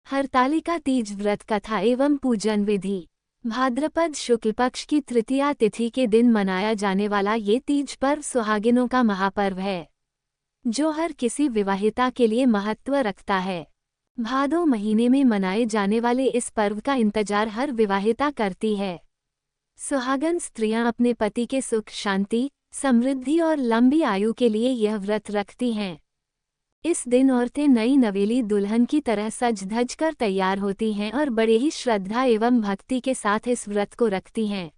हरतालिका तीज व्रत कथा एवं पूजन विधि। भाद्रपद शुक्ल पक्ष की तृतीया तिथि के दिन मनाया जाने वाला ये तीज पर्व सुहागिनों का महापर्व है, जो हर किसी विवाहिता के लिए महत्व रखता है। भादो महीने में मनाए जाने वाले इस पर्व का इंतजार हर विवाहिता करती है। सुहागन स्त्रियां अपने पति के सुख, शांति, समृद्धि और लंबी आयु के लिए यह व्रत रखती हैं। इस दिन औरतें नई नवेली दुल्हन की तरह सज धज कर तैयार होती हैं और बड़े ही श्रद्धा एवं भक्ति के साथ इस व्रत को रखती हैं।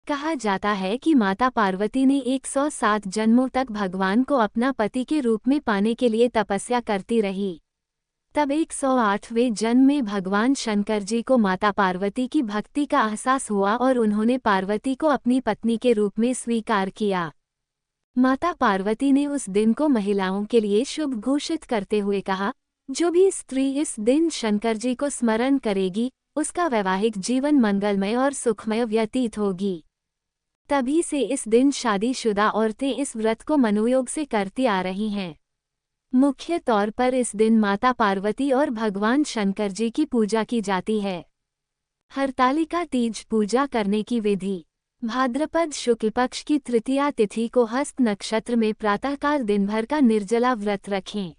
कहा जाता है कि माता पार्वती ने 107 जन्मों तक भगवान को अपना पति के रूप में पाने के लिए तपस्या करती रही। तब 108वें जन्म में भगवान शंकर जी को माता पार्वती की भक्ति का एहसास हुआ और उन्होंने पार्वती को अपनी पत्नी के रूप में स्वीकार किया। माता पार्वती ने उस दिन को महिलाओं के लिए शुभ घोषित करते हुए कहा, जो भी स्त्री इस दिन शंकर जी को स्मरण करेगी, उसका वैवाहिक जीवन मंगलमय और सुखमय व्यतीत होगी। तभी से इस दिन शादीशुदा औरतें इस व्रत को मनोयोग से करती आ रही हैं। मुख्य तौर पर इस दिन माता पार्वती और भगवान शंकर जी की पूजा की जाती है। हरतालिका तीज पूजा करने की विधि। भाद्रपद शुक्ल पक्ष की तृतीया तिथि को हस्त नक्षत्र में प्रातःकाल दिन भर का निर्जला व्रत रखें।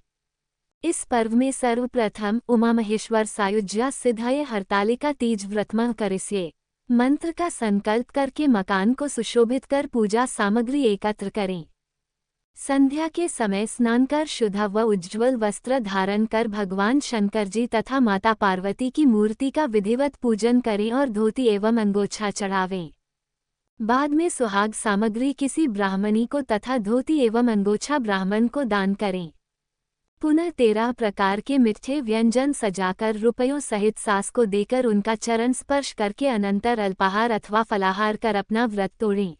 इस पर्व में सर्वप्रथम उमा महेश्वर सायुज्या सिद्धये हरतालिका तीज व्रतमः करिष्ये मंत्र का संकल्प करके मकान को सुशोभित कर पूजा सामग्री एकत्र करें। संध्या के समय स्नान कर शुद्ध व उज्ज्वल वस्त्र धारण कर भगवान शंकर जी तथा माता पार्वती की मूर्ति का विधिवत पूजन करें और धोती एवं अंगोछा चढ़ावें। बाद में सुहाग सामग्री किसी ब्राह्मणी को तथा धोती एवं अंगोछा ब्राह्मण को दान करें। पुनः 13 प्रकार के मिठे व्यंजन सजाकर रुपयों सहित सास को देकर उनका चरण स्पर्श करके अनंतर अल्पाहार अथवा फलाहार कर अपना व्रत तोड़ें।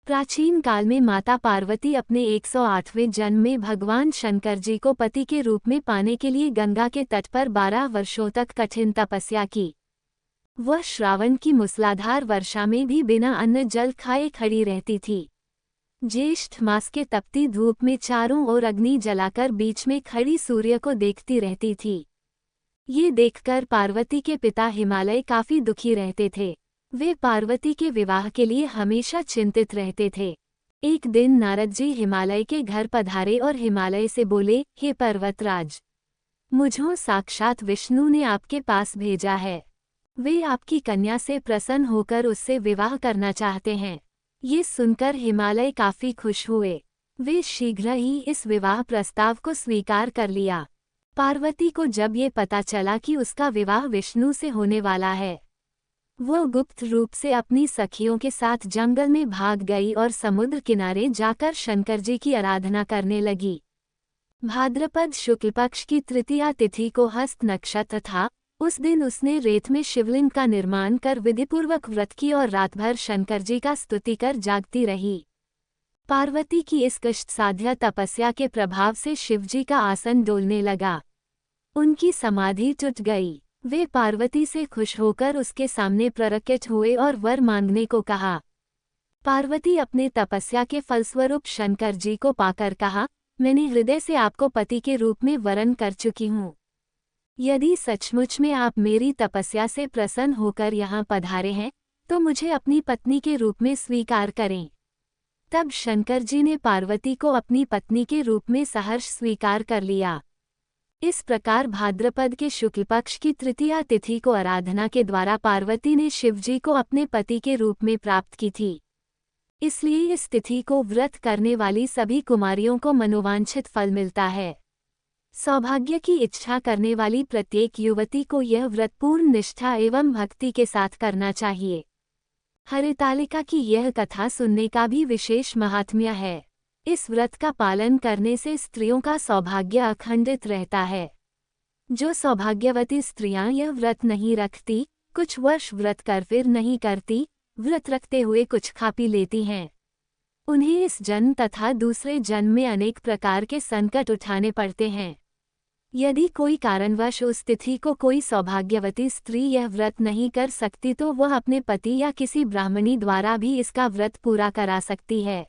प्राचीन काल में माता पार्वती अपने 108वें जन्म में भगवान शंकर जी को पति के रूप में पाने के लिए गंगा के तट पर 12 वर्षों तक कठिन तपस्या की। वह श्रावण की मूसलाधार वर्षा में भी बिना अन्न जल खाए खड़ी रहती थी। ज्येष्ठ मास के तपती धूप में चारों ओर अग्नि जलाकर बीच में खड़ी सूर्य को देखती रहती थी। ये देखकर पार्वती के पिता हिमालय काफी दुखी रहते थे। वे पार्वती के विवाह के लिए हमेशा चिंतित रहते थे। एक दिन नारद जी हिमालय के घर पधारे और हिमालय से बोले, हे पर्वतराज, मुझे साक्षात विष्णु ने आपके पास भेजा है। वे आपकी कन्या से प्रसन्न होकर उससे विवाह करना चाहते हैं। ये सुनकर हिमालय काफी खुश हुए। वे शीघ्र ही इस विवाह प्रस्ताव को स्वीकार कर लिया। पार्वती को जब ये पता चला कि उसका विवाह विष्णु से होने वाला है, वो गुप्त रूप से अपनी सखियों के साथ जंगल में भाग गई और समुद्र किनारे जाकर शंकर जी की आराधना करने लगी। भाद्रपद शुक्ल पक्ष की तृतीया तिथि को हस्त नक्षत्र था। उस दिन उसने रेत में शिवलिंग का निर्माण कर विधिपूर्वक व्रत की और रात भर शंकर जी का स्तुति कर जागती रही। पार्वती की इस कष्ट साध्य तपस्या के प्रभाव से शिवजी का आसन डोलने लगा। उनकी समाधि टूट गई। वे पार्वती से खुश होकर उसके सामने प्रकट हुए और वर मांगने को कहा। पार्वती अपने तपस्या के फलस्वरूप शंकर जी को पाकर कहा, मैंने हृदय से आपको पति के रूप में वरण कर चुकी हूँ। यदि सचमुच में आप मेरी तपस्या से प्रसन्न होकर यहाँ पधारे हैं, तो मुझे अपनी पत्नी के रूप में स्वीकार करें। तब शंकर जी ने पार्वती को अपनी पत्नी के रूप में सहर्ष स्वीकार कर लिया। इस प्रकार भाद्रपद के शुक्ल पक्ष की तृतीया तिथि को आराधना के द्वारा पार्वती ने शिवजी को अपने पति के रूप में प्राप्त की थी। इसलिए इस तिथि को व्रत करने वाली सभी कुमारियों को मनोवांछित फल मिलता है। सौभाग्य की इच्छा करने वाली प्रत्येक युवती को यह व्रत पूर्ण निष्ठा एवं भक्ति के साथ करना चाहिए। हरतालिका की यह कथा सुनने का भी विशेष महात्म्य है। इस व्रत का पालन करने से स्त्रियों का सौभाग्य अखंडित रहता है। जो सौभाग्यवती स्त्रियां यह व्रत नहीं रखती, कुछ वर्ष व्रत कर फिर नहीं करती, व्रत रखते हुए कुछ खा पी लेती हैं, उन्हें इस जन्म तथा दूसरे जन्म में अनेक प्रकार के संकट उठाने पड़ते हैं। यदि कोई कारणवश उस तिथि को कोई सौभाग्यवती स्त्री यह व्रत नहीं कर सकती, तो वह अपने पति या किसी ब्राह्मणी द्वारा भी इसका व्रत पूरा करा सकती है।